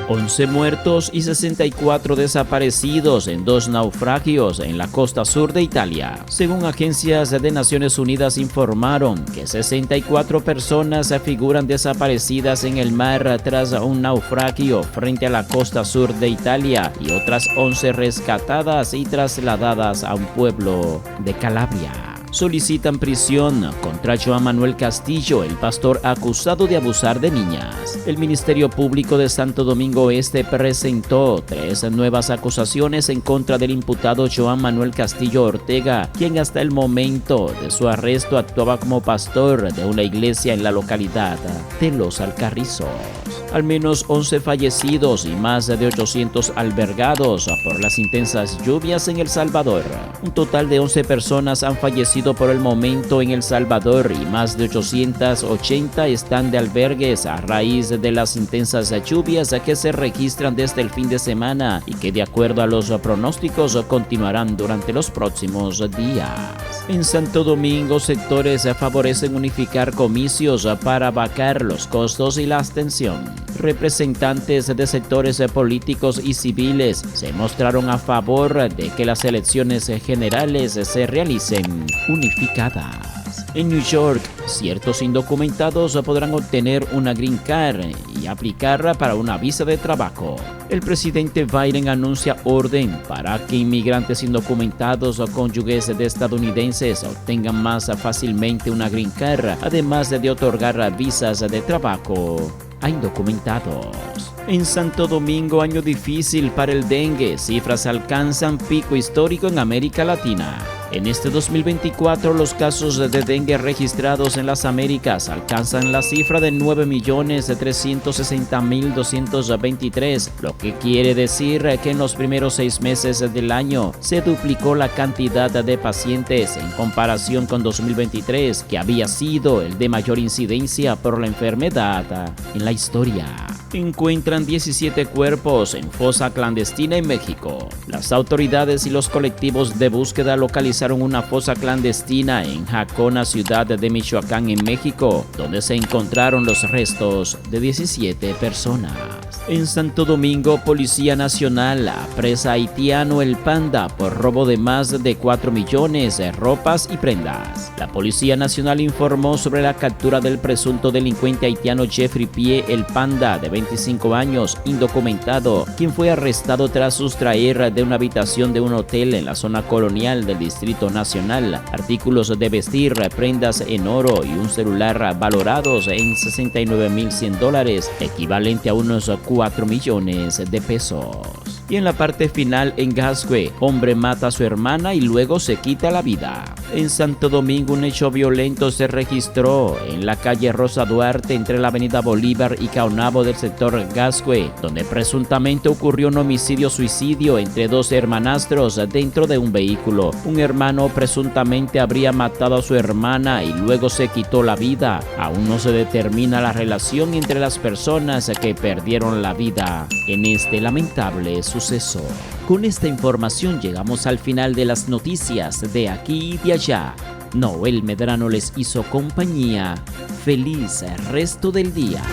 11 muertos y 64 desaparecidos en 2 naufragios en la costa sur de Italia. Según agencias de Naciones Unidas informaron que 64 personas figuran desaparecidas en el mar tras un naufragio frente a la costa sur de Italia y otras 11 rescatadas y trasladadas a un pueblo de Calabria. Solicitan prisión contra Joan Manuel Castillo, el pastor acusado de abusar de niñas. El Ministerio Público de Santo Domingo Este presentó 3 nuevas acusaciones en contra del imputado Joan Manuel Castillo Ortega, quien hasta el momento de su arresto actuaba como pastor de una iglesia en la localidad de Los Alcarrizos. Al menos 11 fallecidos y más de 800 albergados por las intensas lluvias en El Salvador. Un total de 11 personas han fallecido por el momento en El Salvador y más de 880 están de albergues a raíz de las intensas lluvias que se registran desde el fin de semana y que de acuerdo a los pronósticos continuarán durante los próximos días. En Santo Domingo, sectores favorecen unificar comicios para bajar los costos y la abstención. Representantes de sectores políticos y civiles se mostraron a favor de que las elecciones generales se realicen unificadas. En New York, ciertos indocumentados podrán obtener una Green Card y aplicar para una visa de trabajo. El presidente Biden anuncia orden para que inmigrantes indocumentados o cónyuges de estadounidenses obtengan más fácilmente una Green Card, además de otorgar visas de trabajo a indocumentados. En Santo Domingo, año difícil para el dengue. Cifras alcanzan pico histórico en América Latina. En este 2024, los casos de dengue registrados en las Américas alcanzan la cifra de 9.360.223, lo que quiere decir que en los primeros 6 meses del año se duplicó la cantidad de pacientes en comparación con 2023, que había sido el de mayor incidencia por la enfermedad en la historia. Encuentran 17 cuerpos en fosa clandestina en México. Las autoridades y los colectivos de búsqueda localizaron una fosa clandestina en Jacona, ciudad de Michoacán, en México, donde se encontraron los restos de 17 personas. En Santo Domingo, Policía Nacional apresa a haitiano El Panda por robo de más de 4 millones de ropas y prendas. La Policía Nacional informó sobre la captura del presunto delincuente haitiano Jeffrey Pie El Panda, de 25 años, indocumentado, quien fue arrestado tras sustraer de una habitación de un hotel en la zona colonial del Distrito Nacional artículos de vestir, prendas en oro y un celular valorados en $69,100, equivalente a unos 4 millones de pesos. Y en la parte final, en Gascue, hombre mata a su hermana y luego se quita la vida. En Santo Domingo, un hecho violento se registró en la calle Rosa Duarte entre la avenida Bolívar y Caonabo del sector Gascue, donde presuntamente ocurrió un homicidio-suicidio entre 2 hermanastros dentro de un vehículo. Un hermano presuntamente habría matado a su hermana y luego se quitó la vida. Aún no se determina la relación entre las personas que perdieron la vida en este lamentable suceso. Con esta información llegamos al final de las noticias de aquí y de allá. Noel Medrano les hizo compañía. Feliz resto del día.